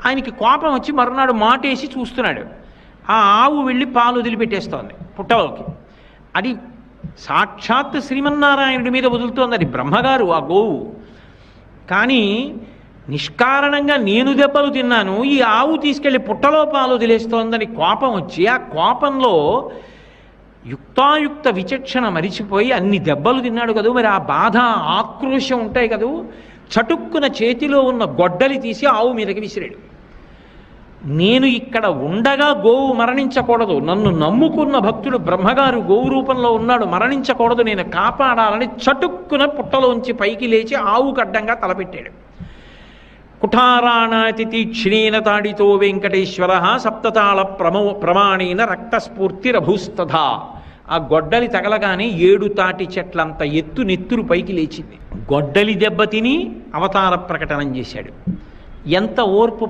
ఆయనకి కోపం వచ్చి మరునాడు మాటేసి చూస్తున్నాడు. ఆ ఆవు వెళ్ళి పాలు వదిలిపెట్టేస్తోంది పుట్టలోకి. అది సాక్షాత్ శ్రీమన్నారాయణుడి మీద వదులుతోంది, అది బ్రహ్మగారు ఆ గోవు. కానీ నిష్కారణంగా నేను దెబ్బలు తిన్నాను, ఈ ఆవు తీసుకెళ్లి పుట్టలో పాలు వదిలేస్తోందని కోపం వచ్చి, ఆ కోపంలో యుక్తాయుక్త విచక్షణ మరిచిపోయి అన్ని దెబ్బలు తిన్నాడు కదూ, మరి ఆ బాధ ఆక్రోశం ఉంటాయి కదూ, చటుక్కున చేతిలో ఉన్న గొడ్డలి తీసి ఆవు మీదకి విసిరాడు. నేను ఇక్కడ ఉండగా గోవు మరణించకూడదు, నన్ను నమ్ముకున్న భక్తుడు బ్రహ్మగారు గోవు రూపంలో ఉన్నాడు, మరణించకూడదు, నేను కాపాడాలని చటుక్కున పుట్టలోంచి పైకి లేచి ఆవుకు అడ్డంగా తలపెట్టాడు. కుఠారాణాతి తీక్ష్ణేన తాడితో వెంకటేశ్వర సప్తతాళ ప్రమాణేన రక్తస్ఫూర్తిరభూస్తథా. ఆ గొడ్డలి తగలగానే 7 తాటి చెట్లంత ఎత్తు నెత్తురు పైకి లేచింది. గొడ్డలి దెబ్బతిని అవతార ప్రకటనం చేశాడు. ఎంత ఓర్పు